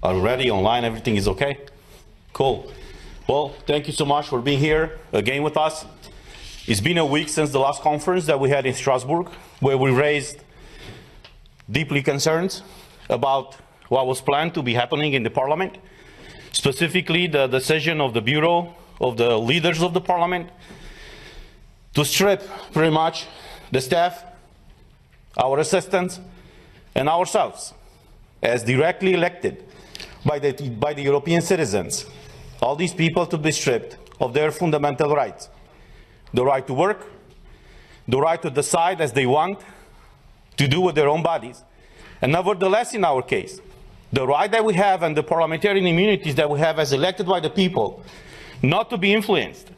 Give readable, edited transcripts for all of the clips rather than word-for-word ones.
Are we ready? Online, everything is okay? Cool. Well, thank you so much for being here again with us. It's been a week since the last conference that we had in Strasbourg, where we raised deeply concerns about what was planned to be happening in the Parliament, specifically the decision of the Bureau, of the leaders of the Parliament, to strip pretty much the staff, our assistants, and ourselves, as directly elected by the European citizens, all these people to be stripped of their fundamental rights. The right to work, the right to decide as they want, to do with their own bodies. And nevertheless, in our case, the right that we have and the parliamentarian immunities that we have as elected by the people, not to be influenced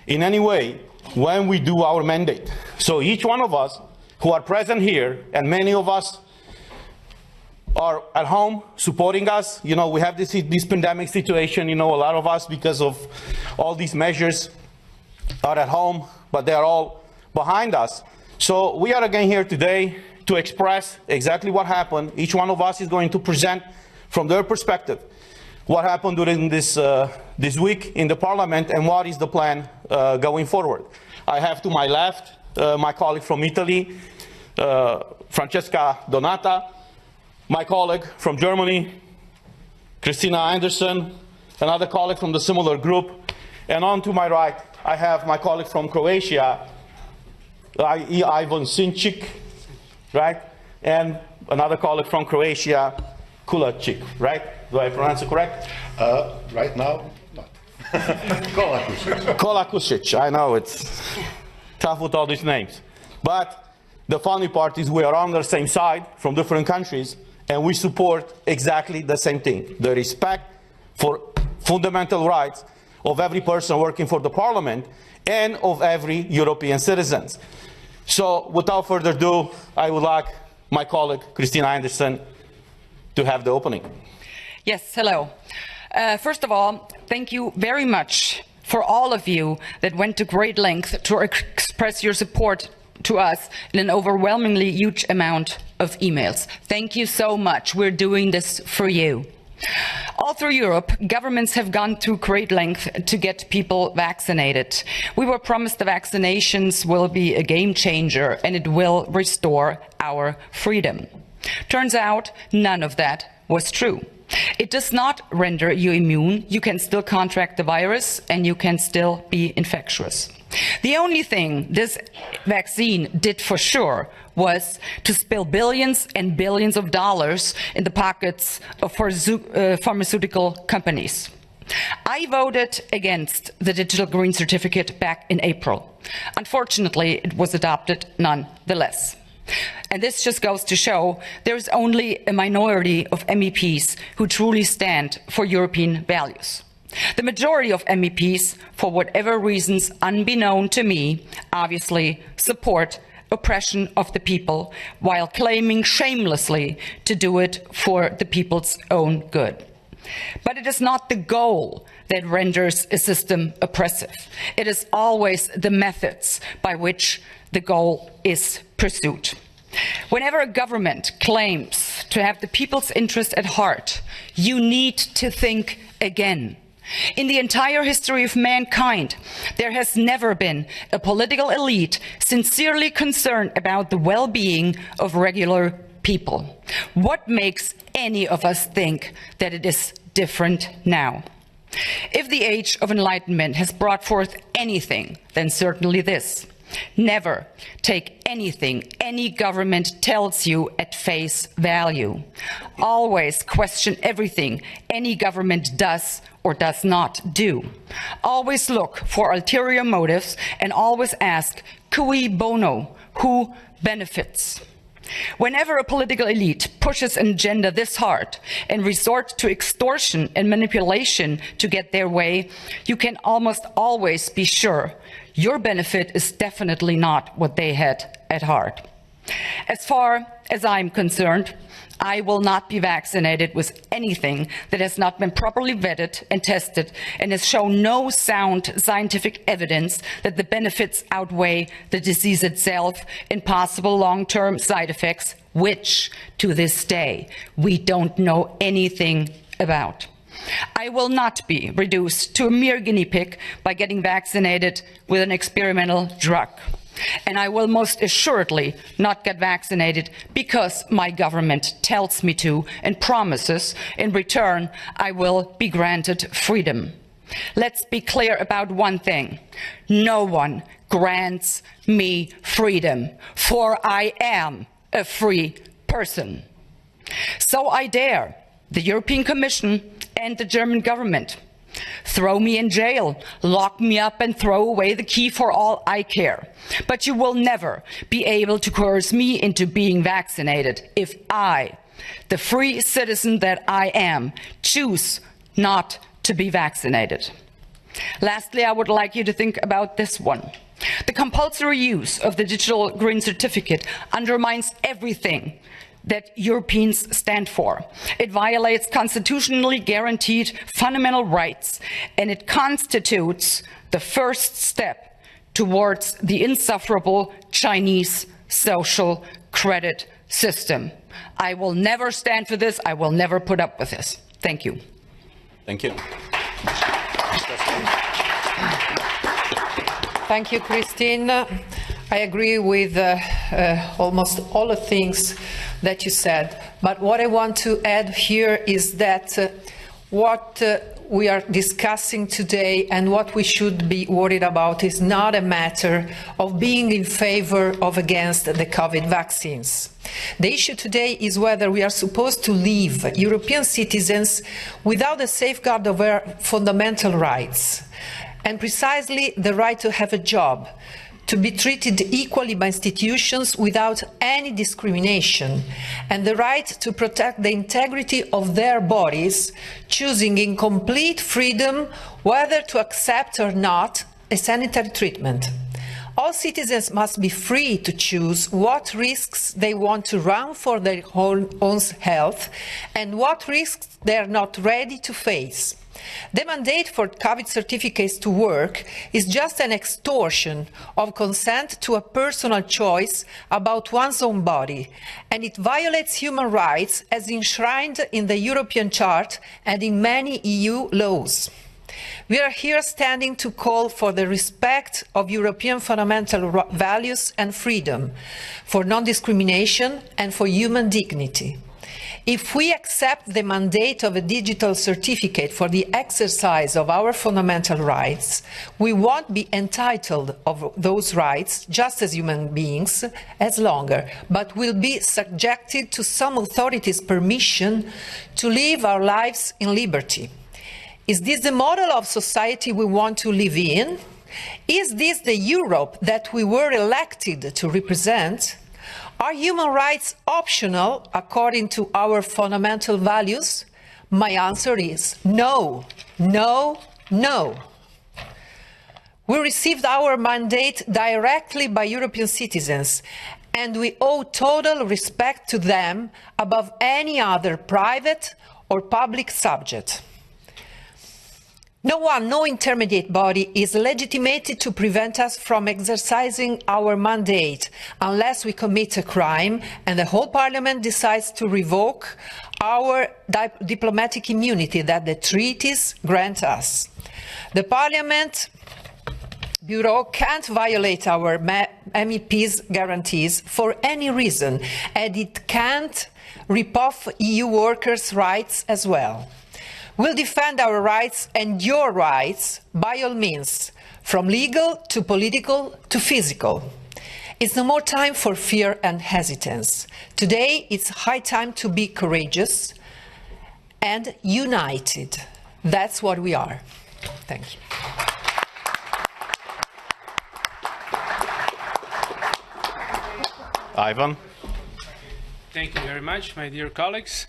in any way when we do our mandate. So each one of us who are present here, and many of us are at home supporting us. You know, we have this pandemic situation, you know, a lot of us, because of all these measures, are at home, but they are all behind us. So we are again here today to express exactly what happened. Each one of us is going to present from their perspective what happened during this week in the Parliament and what is the plan going forward. I have to my left my colleague from Italy, Francesca Donata, my colleague from Germany, Christina Anderson, another colleague from the similar group, and on to my right, I have my colleague from Croatia, Ivan Sinčić, right? And another colleague from Croatia, Kulačić, right? Do I pronounce it correct? Right now, not. Kolakušić. Kolakušić, I know it's tough with all these names. But the funny part is we are on the same side from different countries, and we support exactly the same thing, the respect for fundamental rights of every person working for the Parliament and of every European citizen. So without further ado, I would like my colleague, Christina Anderson, to have the opening. Yes, hello. First of all, thank you very much for all of you that went to great length to express your support to us in an overwhelmingly huge amount of emails. Thank you so much. We're doing this for you. All through Europe, governments have gone through great length to get people vaccinated. We were promised the vaccinations will be a game changer and it will restore our freedom. Turns out none of that was true. It does not render you immune. You can still contract the virus and you can still be infectious. The only thing this vaccine did for sure was to spill billions and billions of dollars in the pockets of pharmaceutical companies. I voted against the digital green certificate back in April. Unfortunately, it was adopted nonetheless. And this just goes to show there is only a minority of MEPs who truly stand for European values. The majority of MEPs, for whatever reasons unbeknown to me, obviously support oppression of the people while claiming shamelessly to do it for the people's own good. But it is not the goal that renders a system oppressive. It is always the methods by which the goal is pursued. Whenever a government claims to have the people's interest at heart, you need to think again. In the entire history of mankind, there has never been a political elite sincerely concerned about the well-being of regular people. What makes any of us think that it is different now? If the age of enlightenment has brought forth anything, then certainly this. Never take anything any government tells you at face value. Always question everything any government does or does not do. Always look for ulterior motives and always ask, cui bono, who benefits? Whenever a political elite pushes an agenda this hard and resorts to extortion and manipulation to get their way, you can almost always be sure your benefit is definitely not what they had at heart. As far as I'm concerned, I will not be vaccinated with anything that has not been properly vetted and tested and has shown no sound scientific evidence that the benefits outweigh the disease itself and possible long-term side effects, which, to this day, we don't know anything about. I will not be reduced to a mere guinea pig by getting vaccinated with an experimental drug. And I will most assuredly not get vaccinated because my government tells me to and promises in return I will be granted freedom. Let's be clear about one thing. No one grants me freedom, for I am a free person. So I dare the European Commission and the German government. Throw me in jail, lock me up and throw away the key for all I care. But you will never be able to coerce me into being vaccinated if I, the free citizen that I am, choose not to be vaccinated. Lastly, I would like you to think about this one. The compulsory use of the digital green certificate undermines everything that Europeans stand for. It violates constitutionally guaranteed fundamental rights, and it constitutes the first step towards the insufferable Chinese social credit system. I will never stand for this. I will never put up with this. Thank you. Thank you. Thank you, Christine. I agree with almost all the things that you said, but what I want to add here is that what we are discussing today and what we should be worried about is not a matter of being in favor or against the COVID vaccines. The issue today is whether we are supposed to leave European citizens without a safeguard of their fundamental rights, and precisely the right to have a job, to be treated equally by institutions without any discrimination, and the right to protect the integrity of their bodies, choosing in complete freedom whether to accept or not a sanitary treatment. All citizens must be free to choose what risks they want to run for their own health and what risks they are not ready to face. The mandate for COVID certificates to work is just an extortion of consent to a personal choice about one's own body, and it violates human rights as enshrined in the European Charter and in many EU laws. We are here standing to call for the respect of European fundamental values and freedom, for non-discrimination and for human dignity. If we accept the mandate of a digital certificate for the exercise of our fundamental rights, we won't be entitled of those rights, just as human beings, as longer, but will be subjected to some authority's permission to live our lives in liberty. Is this the model of society we want to live in? Is this the Europe that we were elected to represent? Are human rights optional according to our fundamental values? My answer is no, no, no. We received our mandate directly by European citizens, and we owe total respect to them above any other private or public subject. No one, no intermediate body is legitimated to prevent us from exercising our mandate unless we commit a crime and the whole Parliament decides to revoke our diplomatic immunity that the treaties grant us. The Parliament Bureau can't violate our MEPs' guarantees for any reason, and it can't rip off EU workers' rights as well. We'll defend our rights and your rights by all means, from legal to political to physical. It's no more time for fear and hesitance. Today, it's high time to be courageous and united. That's what we are. Thank you. Ivan. Thank you very much, my dear colleagues.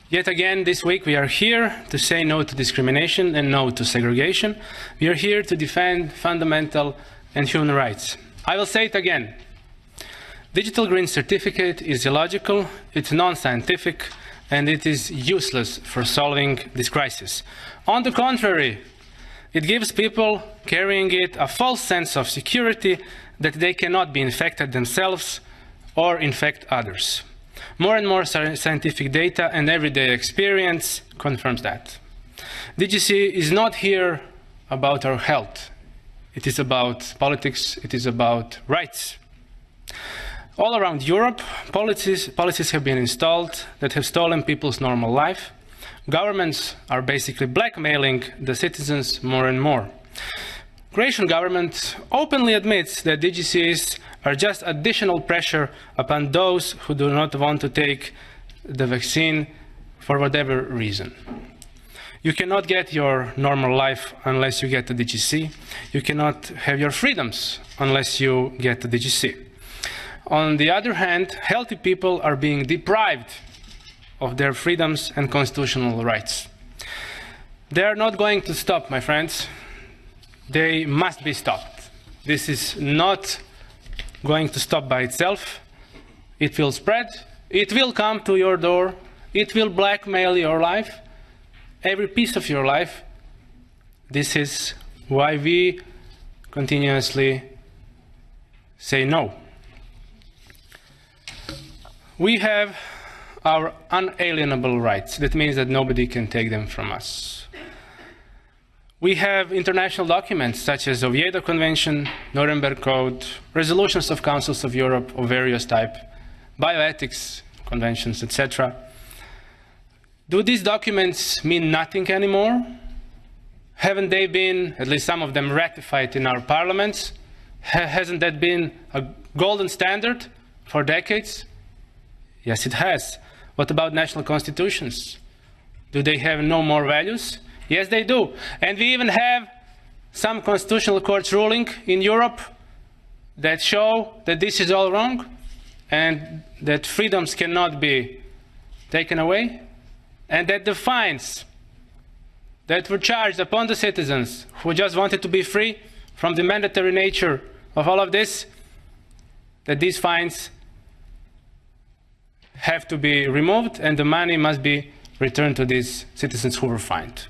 Yet again, this week we are here to say no to discrimination and no to segregation. We are here to defend fundamental and human rights. I will say it again. Digital green certificate is illogical, it's non-scientific, and it is useless for solving this crisis. On the contrary, it gives people carrying it a false sense of security that they cannot be infected themselves or infect others. More and more scientific data and everyday experience confirms that. DGC is not here about our health. It is about politics, it is about rights. All around Europe, policies have been installed that have stolen people's normal life. Governments are basically blackmailing the citizens more and more. Croatian government openly admits that DGCs are just additional pressure upon those who do not want to take the vaccine for whatever reason. You cannot get your normal life unless you get the DGC. You cannot have your freedoms unless you get the DGC. On the other hand, healthy people are being deprived of their freedoms and constitutional rights. They are not going to stop, my friends. They must be stopped. This is not going to stop by itself. It will spread. It will come to your door. It will blackmail your life, every piece of your life. This is why we continuously say no. We have our unalienable rights. That means that nobody can take them from us. We have international documents such as Oviedo Convention, Nuremberg Code, resolutions of councils of Europe of various type, bioethics conventions, etc. Do these documents mean nothing anymore? Haven't they been, at least some of them, ratified in our parliaments? Hasn't that been a golden standard for decades? Yes, it has. What about national constitutions? Do they have no more values? Yes, they do. And we even have some constitutional courts ruling in Europe that show that this is all wrong and that freedoms cannot be taken away, and that the fines that were charged upon the citizens who just wanted to be free from the mandatory nature of all of this, that these fines have to be removed and the money must be returned to these citizens who were fined.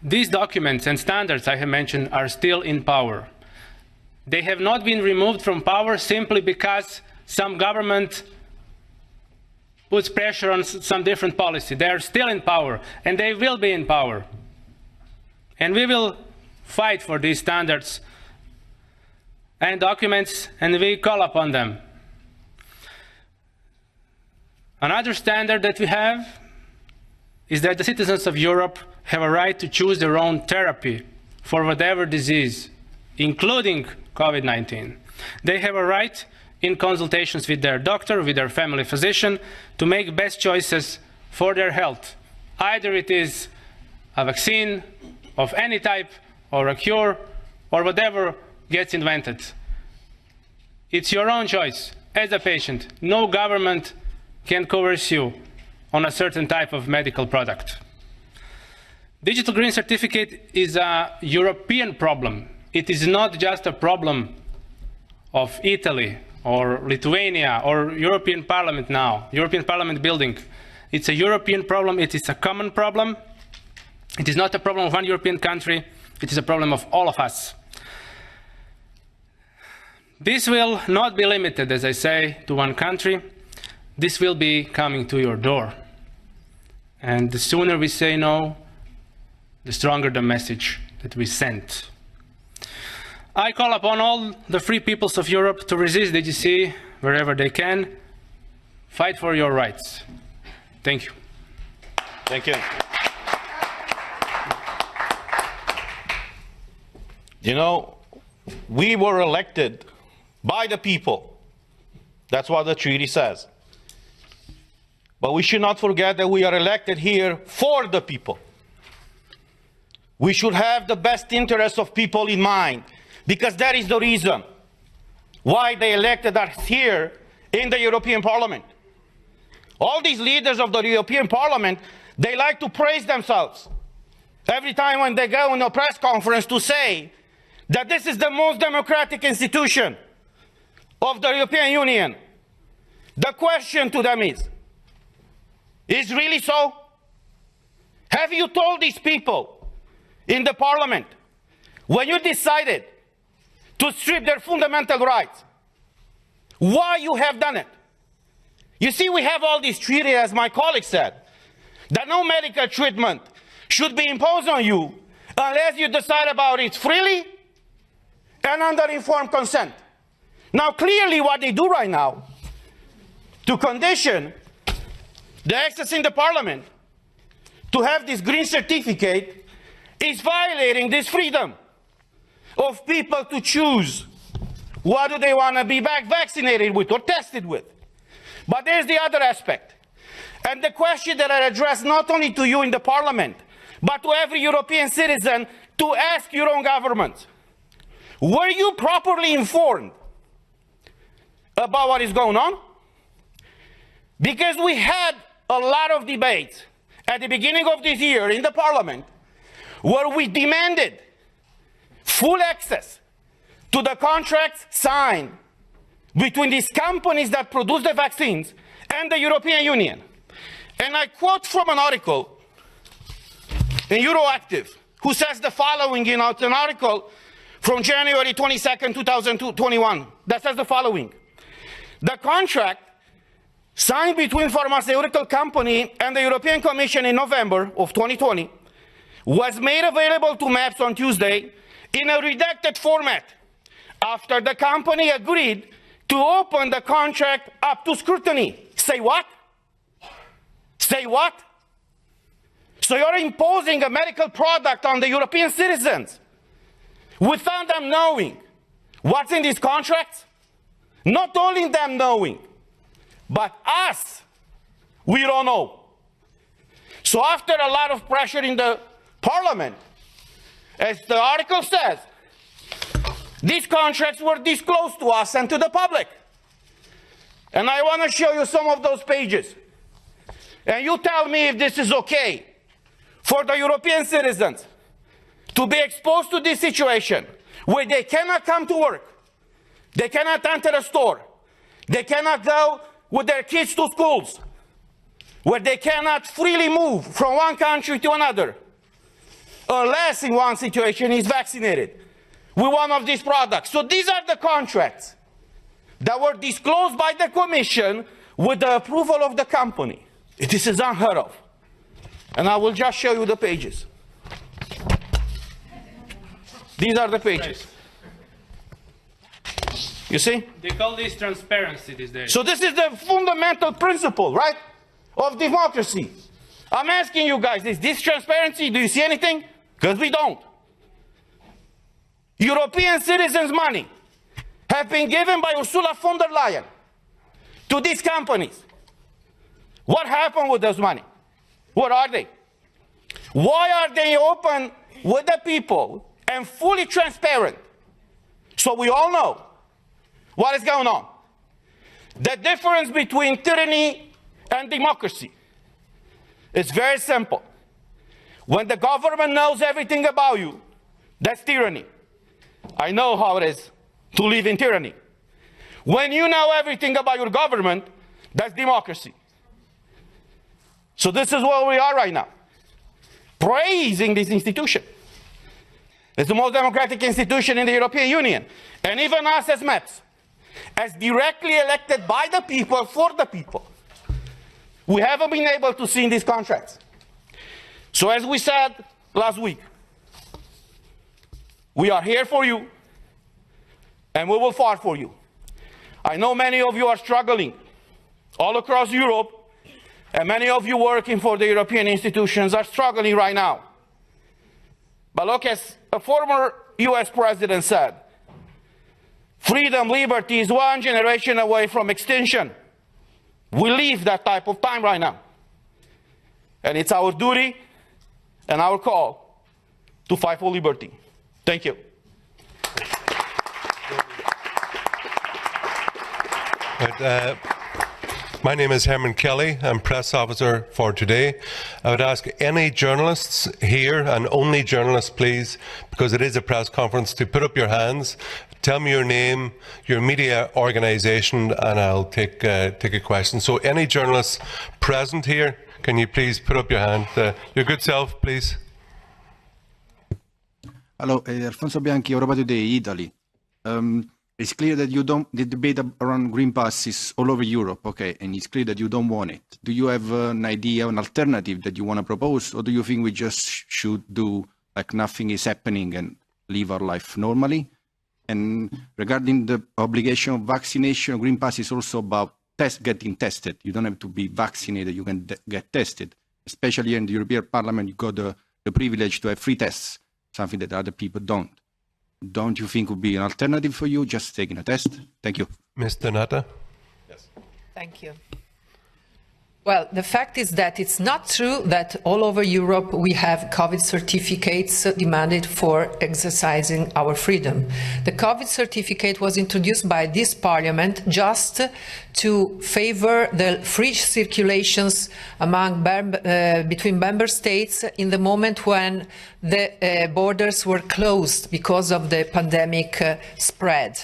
These documents and standards I have mentioned are still in power. They have not been removed from power simply because some government puts pressure on some different policy. They are still in power, and they will be in power. And we will fight for these standards and documents, and we call upon them. Another standard that we have is that the citizens of Europe have a right to choose their own therapy for whatever disease, including COVID-19. They have a right, in consultations with their doctor, with their family physician, to make best choices for their health. Either it is a vaccine of any type, or a cure, or whatever gets invented. It's your own choice as a patient. No government can coerce you on a certain type of medical product. Digital Green Certificate is a European problem. It is not just a problem of Italy or Lithuania or European Parliament now, European Parliament building. It's a European problem. It is a common problem. It is not a problem of one European country. It is a problem of all of us. This will not be limited, as I say, to one country. This will be coming to your door. And the sooner we say no, the stronger the message that we send. I call upon all the free peoples of Europe to resist DGC wherever they can. Fight for your rights. Thank you. Thank you. You know, we were elected by the people. That's what the treaty says. But we should not forget that we are elected here for the people. We should have the best interests of people in mind, because that is the reason why they elected us here in the European Parliament. All these leaders of the European Parliament, they like to praise themselves every time when they go in a press conference to say that this is the most democratic institution of the European Union. The question to them is really so? Have you told these people in the Parliament, when you decided to strip their fundamental rights, why you have done it. You see, we have all these treaties, as my colleague said, that no medical treatment should be imposed on you unless you decide about it freely and under informed consent. Now, clearly what they do right now to condition the access in the parliament to have this green certificate is violating this freedom of people to choose what do they want to be vaccinated with or tested with. But there's the other aspect. And the question that I address not only to you in the parliament, but to every European citizen, to ask your own government. Were you properly informed about what is going on? Because we had a lot of debates at the beginning of this year in the parliament where we demanded full access to the contracts signed between these companies that produce the vaccines and the European Union. And I quote from an article in Euroactiv, who says the following, it's an article from January 22nd, 2021, that says the following. The contract signed between pharmaceutical company and the European Commission in November of 2020 was made available to MEPs on Tuesday in a redacted format after the company agreed to open the contract up to scrutiny. Say what? Say what? So you're imposing a medical product on the European citizens without them knowing what's in these contracts? Not only them knowing, but us, we don't know. So after a lot of pressure in the parliament, as the article says, these contracts were disclosed to us and to the public. And I want to show you some of those pages. And you tell me if this is okay for the European citizens to be exposed to this situation where they cannot come to work, they cannot enter a store, they cannot go with their kids to schools, where they cannot freely move from one country to another, unless in one situation is vaccinated with one of these products. So these are the contracts that were disclosed by the Commission with the approval of the company. This is unheard of. And I will just show you the pages. These are the pages. You see? They call this transparency these days. So this is the fundamental principle, right, of democracy. I'm asking you guys, is this transparency? Do you see anything? Because we don't. European citizens' money have been given by Ursula von der Leyen to these companies. What happened with those money? What are they? Why are they open with the people and fully transparent so we all know what is going on? The difference between tyranny and democracy is very simple. When the government knows everything about you, that's tyranny. I know how it is to live in tyranny. When you know everything about your government, that's democracy. So this is where we are right now, praising this institution. It's the most democratic institution in the European Union. And even us as MEPs, as directly elected by the people, for the people, we haven't been able to see in these contracts. So as we said last week, we are here for you, and we will fight for you. I know many of you are struggling all across Europe, and many of you working for the European institutions are struggling right now. But look, as a former US president said, freedom, liberty is one generation away from extinction. We live that type of time right now. And it's our duty and our call to fight for liberty. Thank you. My name is Herman Kelly. I'm press officer for today. I would ask any journalists here, and only journalists please, because it is a press conference, to put up your hands. Tell me your name, your media organisation, and I'll take a question. So any journalists present here, can you please put up your hand? Your good self, please. Hello, Alfonso Bianchi, Europa Today, Italy. It's clear that you don't, the debate around Green Pass is all over Europe, okay, and it's clear that you don't want it. Do you have an idea, an alternative that you want to propose, or do you think we just should do like nothing is happening and live our life normally? And regarding the obligation of vaccination, Green Pass is also about getting tested. You don't have to be vaccinated, you can get tested. Especially in the European Parliament, you got the privilege to have free tests, something that other people don't. Don't you think would be an alternative for you, just taking a test? Thank you. Ms. Donata? Thank you. Well, the fact is that it's not true that all over Europe we have COVID certificates demanded for exercising our freedom. The COVID certificate was introduced by this parliament just to favor the free circulations among between member states in the moment when the borders were closed because of the pandemic spread.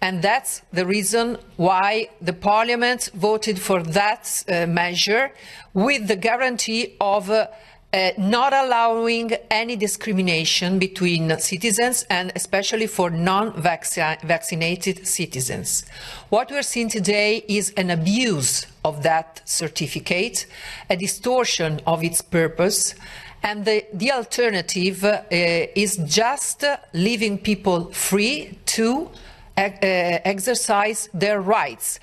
And that's the reason why the Parliament voted for that measure, with the guarantee of not allowing any discrimination between citizens, and especially for non-vaccinated citizens. What we're seeing today is an abuse of that certificate, a distortion of its purpose, and the alternative is just leaving people free to exercise their rights,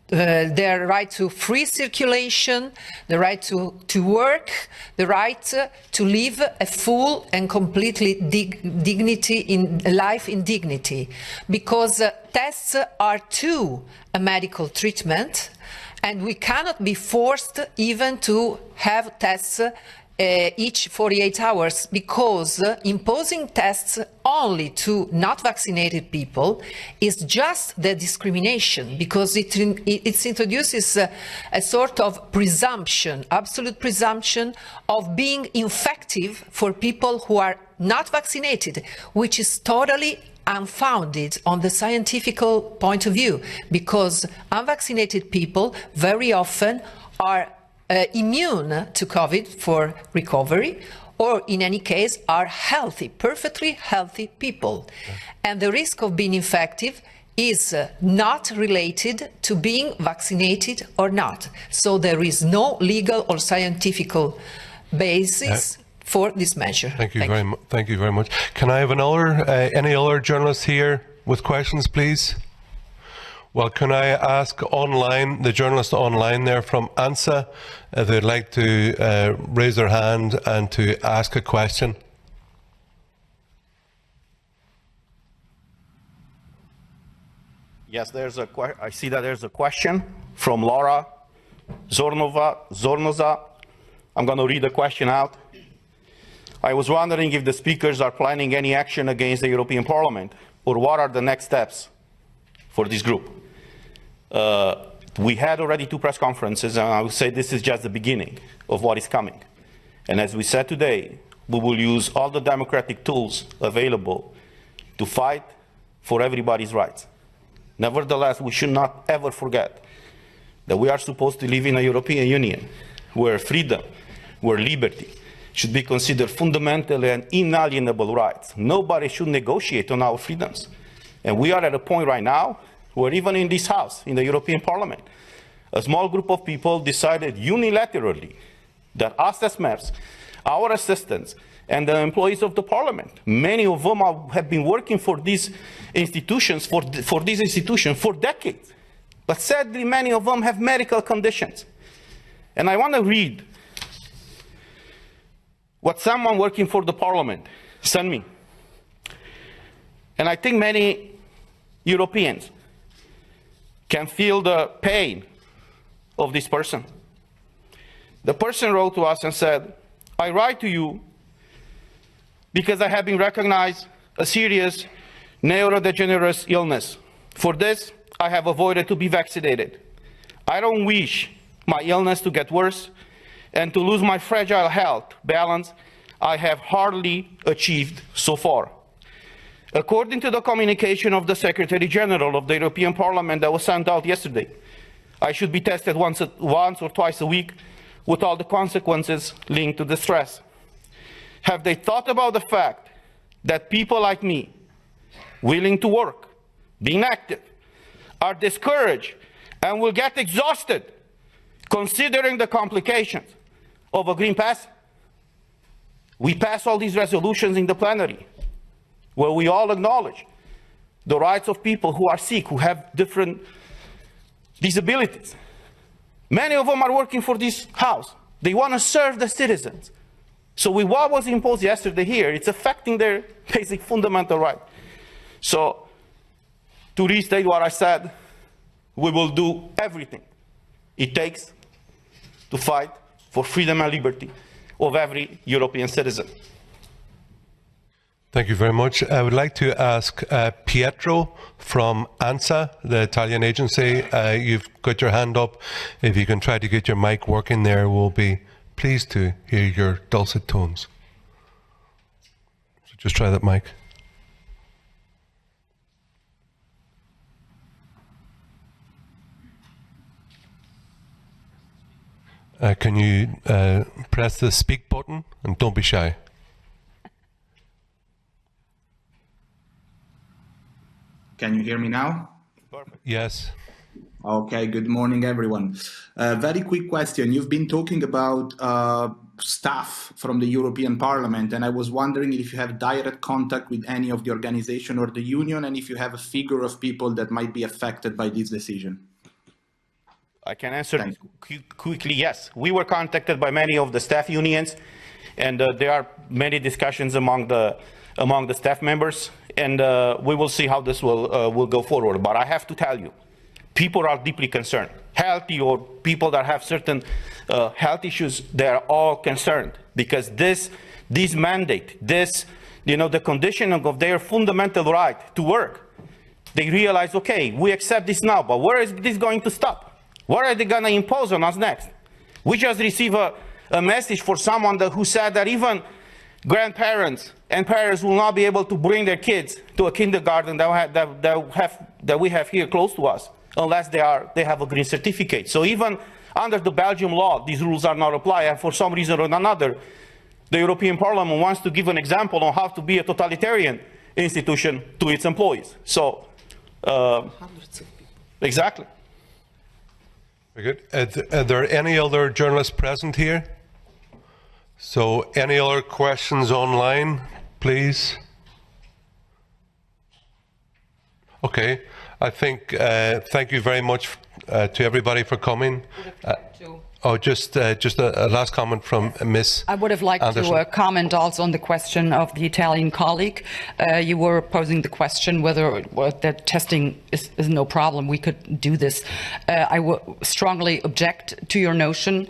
their right to free circulation, the right to work, the right to live a full and completely life in dignity. Because tests are too a medical treatment, and we cannot be forced even to have tests each 48 hours, because imposing tests only to not vaccinated people is just the discrimination, because it introduces a sort of presumption, absolute presumption of being infective for people who are not vaccinated, which is totally unfounded on the scientific point of view, because unvaccinated people very often are immune to COVID for recovery, or in any case are healthy, perfectly healthy people. And the risk of being infective is not related to being vaccinated or not. So there is no legal or scientific basis for this measure. Thank you very much. Can I have any other journalists here with questions, please? Well, can I ask online, the journalist online there from ANSA, if they'd like to raise their hand and to ask a question? Yes, I see that there's a question from Laura Zornoza. I'm going to read the question out. I was wondering if the speakers are planning any action against the European Parliament, or what are the next steps for this group. We had already 2 press conferences, and I would say this is just the beginning of what is coming. And as we said today, we will use all the democratic tools available to fight for everybody's rights. Nevertheless, we should not ever forget that we are supposed to live in a European Union where freedom, where liberty should be considered fundamental and inalienable rights. Nobody should negotiate on our freedoms. And we are at a point right now where even in this House, in the European Parliament, a small group of people decided unilaterally that us as MEPs, our assistants, and the employees of the Parliament, many of them have been working for these institutions, for decades. But sadly, many of them have medical conditions. And I want to read what someone working for the Parliament sent me. And I think many Europeans can feel the pain of this person. The person wrote to us and said, I write to you because I have been recognized a serious neurodegenerative illness. For this, I have avoided to be vaccinated. I don't wish my illness to get worse and to lose my fragile health balance I have hardly achieved so far. According to the communication of the Secretary General of the European Parliament that was sent out yesterday, I should be tested once or twice a week with all the consequences linked to the stress. Have they thought about the fact that people like me, willing to work, being active, are discouraged and will get exhausted considering the complications of a green pass, we pass all these resolutions in the plenary where we all acknowledge the rights of people who are sick, who have different disabilities. Many of them are working for this House. They want to serve the citizens. So with what was imposed yesterday here, it's affecting their basic fundamental right. So to restate what I said, we will do everything it takes to fight for freedom and liberty of every European citizen. Thank you very much. I would like to ask Pietro from ANSA, the Italian agency. You've got your hand up. If you can try to get your mic working there, we'll be pleased to hear your dulcet tones. So just try that mic. Can you press the speak button and don't be shy. Can you hear me now? Perfect. Yes. Okay, good morning, everyone. Very quick question. You've been talking about staff from the European Parliament, and I was wondering if you have direct contact with any of the organization or the union, and if you have a figure of people that might be affected by this decision. I can answer this quickly, yes. We were contacted by many of the staff unions, and there are many discussions among the staff members, and we will see how this will go forward. But I have to tell you, people are deeply concerned. Healthy or people that have certain health issues, they are all concerned because this mandate, the conditioning of their fundamental right to work, they realize, okay, we accept this now, but where is this going to stop? What are they going to impose on us next? We just received a message for someone who said that even grandparents and parents will not be able to bring their kids to a kindergarten that we have here close to us unless they have a green certificate. So even under the Belgium law, these rules are not applied, and for some reason or another, the European Parliament wants to give an example on how to be a totalitarian institution to its employees. So, exactly. Very good. Are there any other journalists present here? So any other questions online, please? Okay, I think, thank you very much to everybody for coming. Just a last comment from Ms. I would have liked Anderson. to comment also on the question of the Italian colleague. You were posing the question whether that testing is no problem. We could do this. I would strongly object to your notion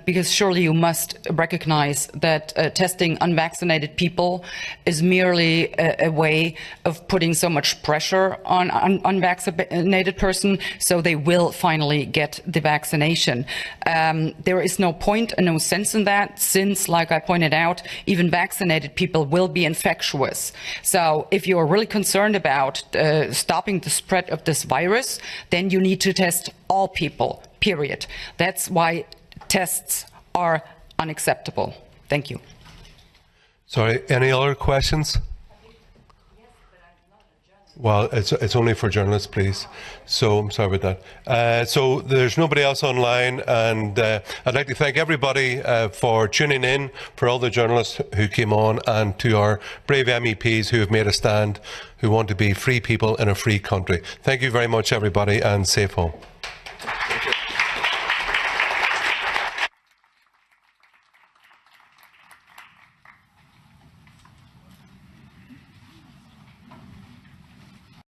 because surely you must recognize that testing unvaccinated people is merely a way of putting so much pressure on an unvaccinated person so they will finally get the vaccination. There is no point and no sense in that since, like I pointed out, even vaccinated people will be infectious. So if you are really concerned about stopping the spread of this virus, then you need to test all people, period. That's why tests are unacceptable. Thank you. Sorry, any other questions? Well, it's only for journalists, please. So I'm sorry about that. So there's nobody else online, and I'd like to thank everybody for tuning in, for all the journalists who came on, and to our brave MEPs who have made a stand, who want to be free people in a free country. Thank you very much, everybody, and safe home.